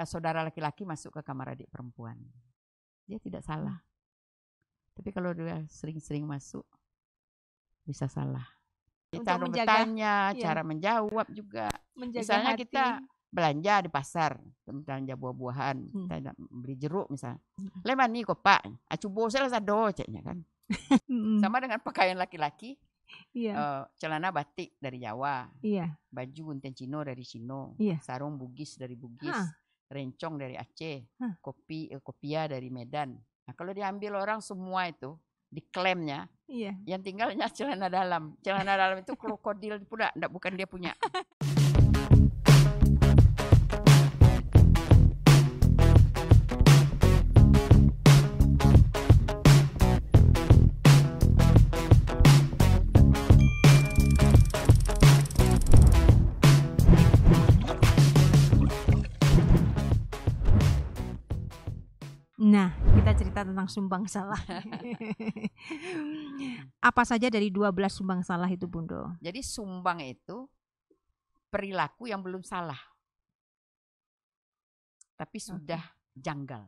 saudara laki-laki masuk ke kamar adik perempuan. Dia tidak salah. Tapi kalau dia sering-sering masuk, bisa salah. Cara bertanya, cara menjawab juga. Misalnya kita belanja di pasar, belanja buah-buahan, kita beli jeruk misalnya. Leman nih kok Pak, acubo saya sado ceknya kan. Sama dengan pakaian laki-laki. Celana batik dari Jawa, baju gunting Cino dari Cino, sarung Bugis dari Bugis, rencong dari Aceh, kopia dari Medan. Nah kalau diambil orang semua itu diklaimnya, yang tinggalnya celana dalam. Celana dalam itu krokodil pula, bukan dia punya. Nah, kita cerita tentang sumbang salah. Apa saja dari 12 sumbang salah itu, Bundo? Jadi sumbang itu perilaku yang belum salah, tapi sudah janggal.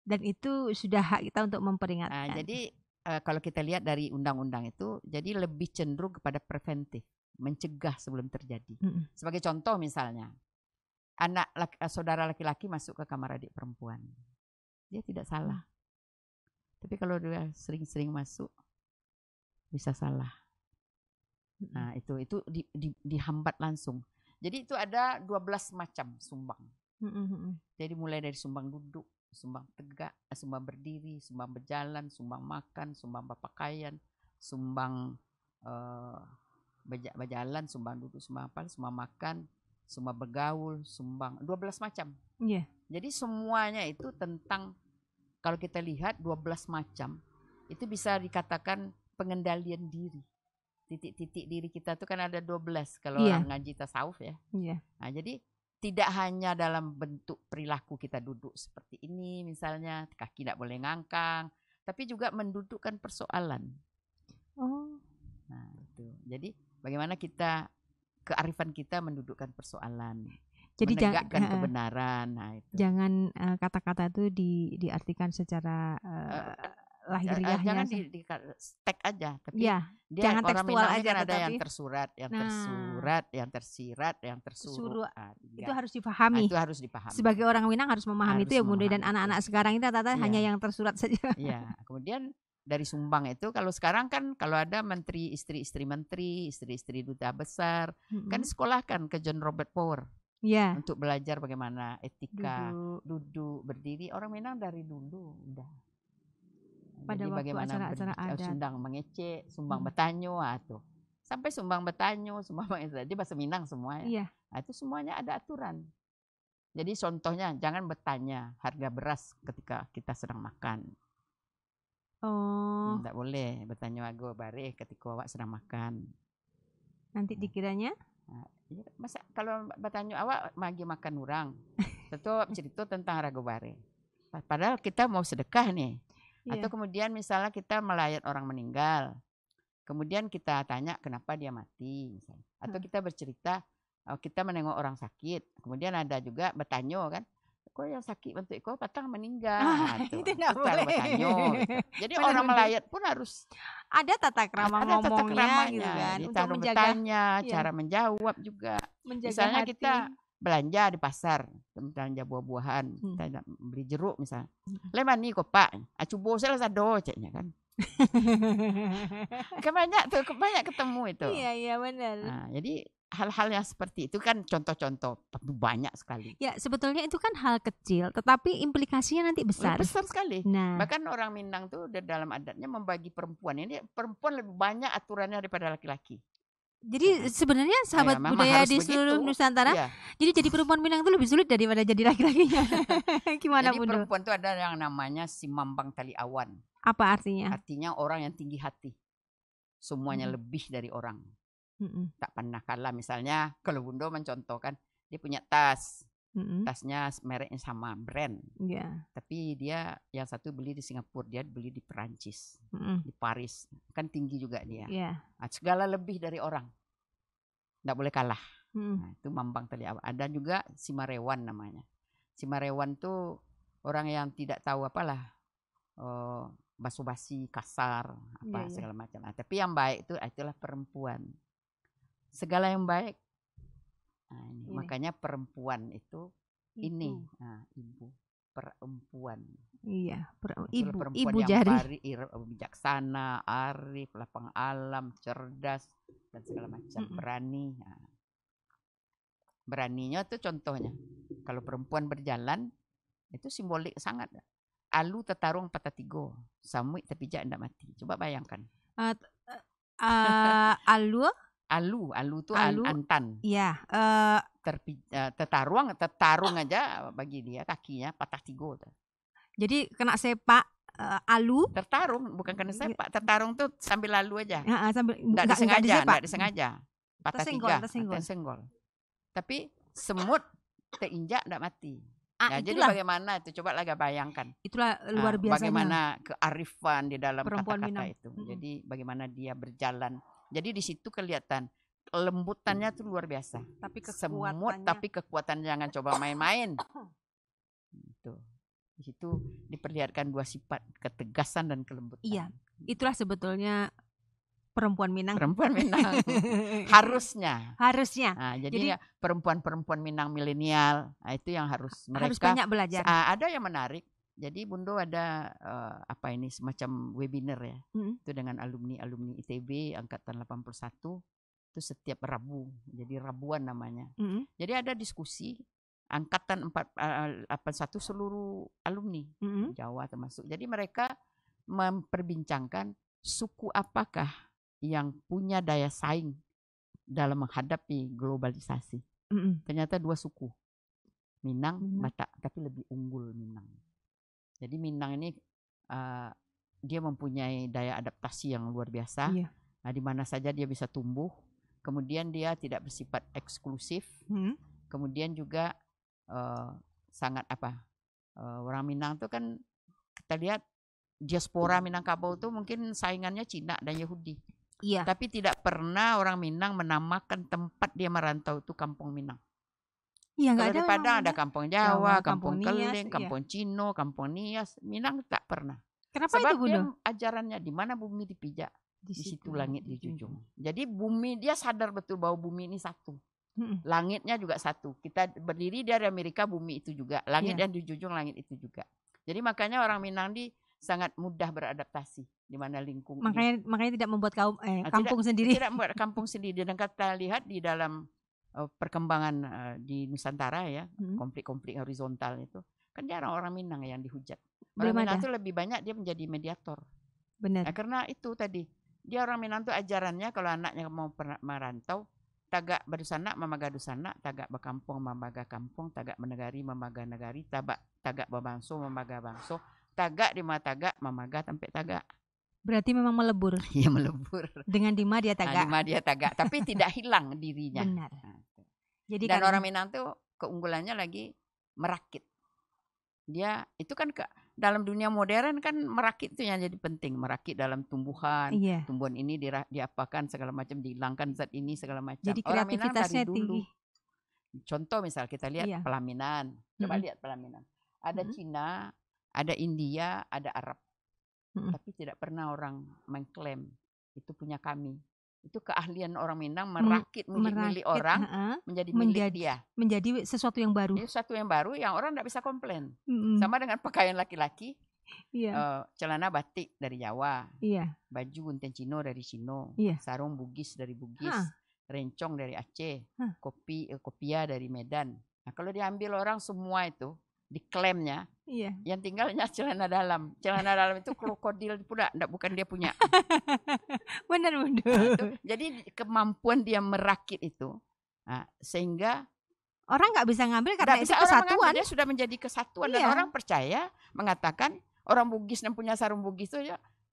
Dan itu sudah hak kita untuk memperingatkan. Nah, jadi kalau kita lihat dari undang-undang itu, jadi lebih cenderung kepada preventif, mencegah sebelum terjadi. Sebagai contoh misalnya, saudara laki-laki masuk ke kamar adik perempuan. Dia tidak salah. Tapi kalau dia sering-sering masuk, bisa salah. Nah, itu dihambat langsung. Jadi itu ada 12 macam sumbang. Jadi mulai dari sumbang duduk, sumbang tegak, sumbang berdiri, sumbang berjalan, sumbang makan, sumbang berpakaian, sumbang berjalan, sumbang duduk, sumbang apa, sumbang makan, sumbang bergaul, sumbang 12 macam. Jadi semuanya itu tentang, kalau kita lihat 12 macam, itu bisa dikatakan pengendalian diri. Titik-titik diri kita itu kan ada 12 kalau orang ngaji tasawuf ya. Nah, jadi tidak hanya dalam bentuk perilaku kita duduk seperti ini misalnya, kaki tidak boleh ngangkang, tapi juga mendudukkan persoalan. Nah, itu. Jadi bagaimana kita, kearifan kita mendudukkan persoalan. Jadi menegakkan kebenaran. Nah, itu. Jangan kata-kata itu diartikan secara lahiriahnya. Jangan di stek aja, tapi dia jangan orang tekstual Minang aja, kan ada yang tersurat, yang tersurat, yang tersirat, yang tersuruh. Itu harus dipahami. Itu harus dipahami. Sebagai orang Minang harus memahami itu ya, Bunda. Dan anak-anak sekarang ini tata hanya yang tersurat saja. Iya. Kemudian dari sumbang itu, kalau sekarang kan kalau ada menteri, istri-istri menteri, istri-istri duta besar, kan disekolahkan ke John Robert Power. Untuk belajar bagaimana etika, duduk, berdiri. Orang Minang dari dulu udah. Pada jadi waktu bagaimana acara-acara adat. Sundang mengecek, sumbang betanyo, tuh. Sampai sumbang betanyo, sumbang mengecek. Jadi bahasa Minang semuanya. Nah, itu semuanya ada aturan. Jadi contohnya, jangan bertanya harga beras ketika kita sedang makan. Tidak boleh bertanya ago bare ketika awak sedang makan. Nanti dikiranya? Masa kalau bertanya awak magi makan orang, tetap cerita tentang rago bare. Padahal kita mau sedekah nih. Atau kemudian misalnya kita melayat orang meninggal, kemudian kita tanya kenapa dia mati misalnya. Atau kita bercerita, kita menengok orang sakit, kemudian ada juga bertanya kan, kok yang sakit bentuk kok patang meninggal. Itu tidak boleh. Bertanya, gitu. Jadi orang melayat pun harus ada tata krama ngomongnya gitu kan, untuk bertanya, cara menjawab juga. Misalnya kita belanja di pasar, belanja buah-buahan, kita beli jeruk misalnya. Leman nih kok Pak, acubo saya sado ceknya kan. Banyak ketemu itu. Iya benar. Nah, jadi hal-hal yang seperti itu kan contoh-contoh banyak sekali. Ya sebetulnya itu kan hal kecil, tetapi implikasinya nanti besar. Besar sekali. Bahkan orang Minang tuh dalam adatnya membagi perempuan. Ini perempuan lebih banyak aturannya daripada laki-laki. Jadi sebenarnya sahabat budaya di seluruh Nusantara, jadi perempuan Minang itu lebih sulit daripada jadi laki-lakinya. Gimana Jadi Bunda? perempuan itu ada yang namanya si Mambang Tali Awan. Apa artinya? Artinya orang yang tinggi hati. Semuanya lebih dari orang. Tak pernah kalah. Misalnya kalau Bunda mencontohkan, dia punya tas. Tasnya mereknya sama, brand. Tapi dia yang satu beli di Singapura, dia beli di Perancis, di Paris. Kan tinggi juga dia. Nah, segala lebih dari orang. Nggak boleh kalah. Nah, itu Mambang Tali Awan. Ada juga si Marewan namanya. Cimarewan tuh orang yang tidak tahu apalah, basa-basi kasar apa segala macam. Nah, tapi yang baik itu itulah perempuan. Segala yang baik. Nah, makanya perempuan itu ini, ibu perempuan. Iya, ibu jari. Bijaksana, arif, lapang alam, cerdas dan segala macam, berani. Nah, beraninya tuh contohnya, kalau perempuan berjalan itu simbolik sangat. Alu tetarung patatigo, samui terpijak ndak mati. Coba bayangkan. Alu tuh antan. Iya. Tetarung aja bagi dia kakinya patah tigo. Jadi kena sepak alu. Tertarung, bukan kena sepak. Tertarung tuh sambil lalu aja. Enggak disengaja. Patah tiga. Tersenggol. Tapi semut terinjak ndak mati. Nah, jadi bagaimana itu? Coba lagi bayangkan. Itulah luar biasanya. Bagaimana kearifan di dalam kata-kata itu. Jadi bagaimana dia berjalan. Jadi di situ kelihatan kelembutannya tuh luar biasa. Tapi kekuatannya jangan coba main-main. Itu. Di situ diperlihatkan dua sifat, ketegasan dan kelembutan. Iya. Itulah sebetulnya perempuan Minang. Harusnya. Nah, jadi perempuan-perempuan Minang milenial, itu yang harus banyak belajar. Ada yang menarik. Jadi Bundo ada semacam webinar ya. Itu dengan alumni ITB angkatan 81 itu setiap Rabu. Jadi Rabuan namanya. Jadi ada diskusi angkatan 81 seluruh alumni Jawa termasuk. Jadi mereka memperbincangkan suku apakah yang punya daya saing dalam menghadapi globalisasi. Ternyata dua suku, Minang, Batak, tapi lebih unggul Minang. Jadi Minang ini dia mempunyai daya adaptasi yang luar biasa. Nah, di mana saja dia bisa tumbuh. Kemudian dia tidak bersifat eksklusif. Kemudian juga sangat orang Minang itu kan kita lihat diaspora Minangkabau itu mungkin saingannya Cina dan Yahudi. Iya. Tapi tidak pernah orang Minang menamakan tempat dia merantau itu Kampung Minang. Iya, kalau di Padang ada Kampung Jawa, Kampung Keling, Kampung Cino, Kampung Nias. Minang tak pernah. Kenapa Sebab itu, Bunda? Dia ajarannya di mana bumi dipijak, di situ langit dijunjung. Jadi bumi dia sadar betul bahwa bumi ini satu. Langitnya juga satu. Kita berdiri dari Amerika, bumi itu juga. Langit yang dijunjung, langit itu juga. Jadi makanya orang Minang di sangat mudah beradaptasi di mana lingkungan. Makanya tidak membuat kampung sendiri. Tidak membuat kampung sendiri. Dan kita lihat di dalam perkembangan di Nusantara ya, konflik-konflik horizontal itu kan jarang orang Minang yang dihujat. Orang Minang itu lebih banyak dia menjadi mediator. Benar. Nah, karena itu tadi dia orang Minang itu ajarannya kalau anaknya mau merantau, tagak badusana mamaga dusana, tagak bakampung mamaga kampung, tagak menegari mamaga negari, tagak babangso mamaga bangso, tagak di tagak mamaga tempe tagak. Berarti memang melebur. Iya, melebur. Dengan Dima dia tagak. Dima dia tagak, tapi tidak hilang dirinya. Benar. Nah, jadi dan orang Minang tuh keunggulannya lagi merakit. Dia itu kan dalam dunia modern kan merakit itu yang jadi penting, merakit dalam tumbuhan. Tumbuhan ini diapakan segala macam, dihilangkan zat ini segala macam. Jadi orang kreativitasnya tinggi. Contoh misal kita lihat pelaminan. Coba lihat pelaminan. Ada Cina, ada India, ada Arab. Tapi tidak pernah orang mengklaim itu punya kami. Itu keahlian orang Minang merakit milik orang menjadi milik dia. Menjadi sesuatu yang baru. Sesuatu yang baru yang orang tidak bisa komplain. Sama dengan pakaian laki-laki. Celana batik dari Jawa. Baju gunting Cino dari Cino. Sarung Bugis dari Bugis. Rencong dari Aceh. Kopia dari Medan. Nah, kalau diambil orang semua itu diklaimnya, yang tinggalnya celana dalam. Celana dalam itu krokodil pula, bukan dia punya. Benar, Bunda. Nah, jadi kemampuan dia merakit itu, sehingga orang nggak bisa ngambil karena itu kesatuan. Dia sudah menjadi kesatuan dan orang percaya mengatakan orang Bugis yang punya sarung Bugis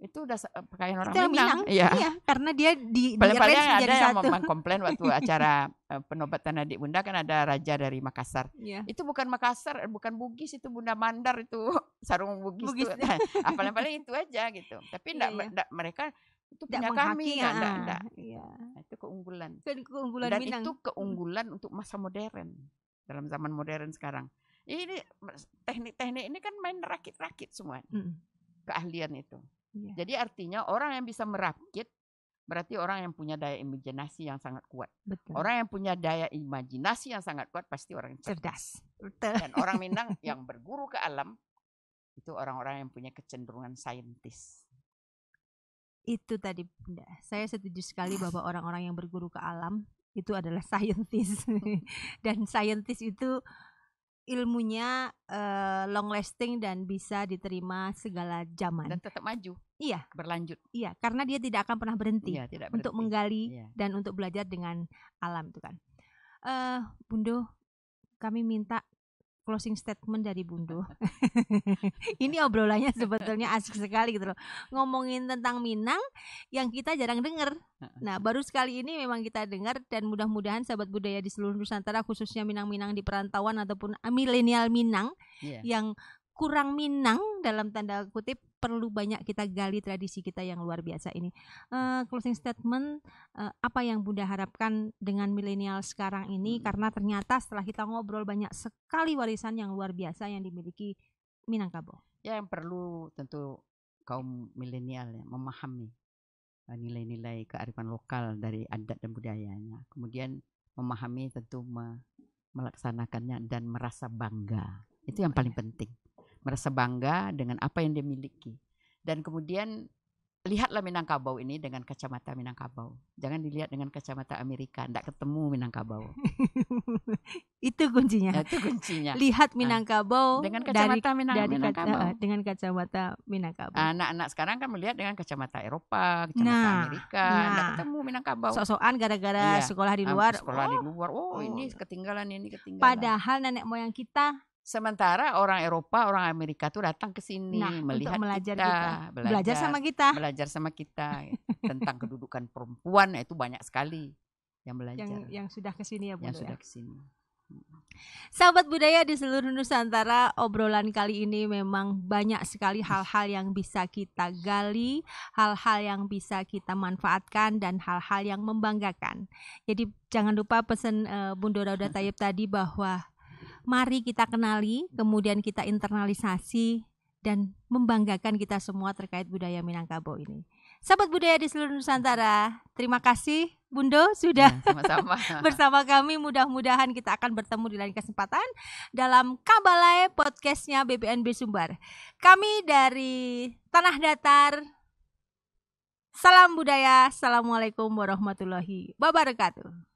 itu udah pakaian orang Minang. Iya, karena dia paling ada yang mengkomplain waktu acara penobatan adik Bunda kan ada raja dari Makassar. Itu bukan Makassar, bukan Bugis, itu Bunda Mandar itu sarung Bugis. Itu. Paling itu aja gitu. Tapi mereka itu punya kami, enggak. Itu keunggulan. Dan Minang. Itu keunggulan untuk masa modern. Dalam zaman modern sekarang. Ini teknik-teknik ini kan main rakit-rakit semua. Keahlian itu. Jadi artinya orang yang bisa merakit berarti orang yang punya daya imajinasi yang sangat kuat. Betul. Orang yang punya daya imajinasi yang sangat kuat pasti orang yang cerdas. Betul. Dan orang Minang yang berguru ke alam itu orang-orang yang punya kecenderungan saintis. Itu tadi Bunda, saya setuju sekali bahwa orang-orang yang berguru ke alam itu adalah saintis. Dan saintis itu ilmunya long lasting dan bisa diterima segala zaman. Dan tetap maju. Iya. Berlanjut. Iya, karena dia tidak akan pernah berhenti, untuk menggali dan untuk belajar dengan alam itu kan. Bundo, kami minta closing statement dari Bundo. Ini obrolannya sebetulnya asik sekali gitu loh. Ngomongin tentang Minang yang kita jarang dengar. Nah, baru sekali ini memang kita dengar, dan mudah-mudahan sahabat budaya di seluruh Nusantara, khususnya Minang-Minang di perantauan ataupun milenial Minang yang kurang Minang dalam tanda kutip, perlu banyak kita gali tradisi kita yang luar biasa ini. Closing statement, apa yang Bunda harapkan dengan milenial sekarang ini, karena ternyata setelah kita ngobrol banyak sekali warisan yang luar biasa yang dimiliki Minangkabau. Ya, yang perlu tentu kaum milenial ya, memahami nilai-nilai kearifan lokal dari adat dan budayanya. Kemudian memahami, tentu melaksanakannya dan merasa bangga. Itu yang paling penting. Merasa bangga dengan apa yang dia miliki. Dan kemudian lihatlah Minangkabau ini dengan kacamata Minangkabau. Jangan dilihat dengan kacamata Amerika, tidak ketemu Minangkabau. Itu kuncinya. Itu kuncinya. Lihat Minangkabau dengan kacamata Minangkabau. Dengan kacamata Minangkabau. Anak-anak sekarang kan melihat dengan kacamata Eropa, kacamata Amerika, tidak ketemu Minangkabau. Sok-sokan gara-gara sekolah di luar. Ini ketinggalan, ini ketinggalan. Padahal nenek moyang kita. Sementara orang Eropa, orang Amerika tuh datang ke sini melihat kita, belajar sama kita tentang kedudukan perempuan. Itu banyak sekali yang belajar. Yang sudah ke sini ya, Bunda. Yang sudah ke sini. Sahabat budaya di seluruh Nusantara, obrolan kali ini memang banyak sekali hal-hal yang bisa kita gali, hal-hal yang bisa kita manfaatkan, dan hal-hal yang membanggakan. Jadi jangan lupa pesan Bunda Rauda Thayyib tadi bahwa mari kita kenali, kemudian kita internalisasi dan membanggakan kita semua terkait budaya Minangkabau ini. Sahabat budaya di seluruh Nusantara, terima kasih Bundo sudah sama-sama bersama kami. Mudah-mudahan kita akan bertemu di lain kesempatan dalam Kabalai podcastnya BPNB Sumbar. Kami dari Tanah Datar, salam budaya, assalamualaikum warahmatullahi wabarakatuh.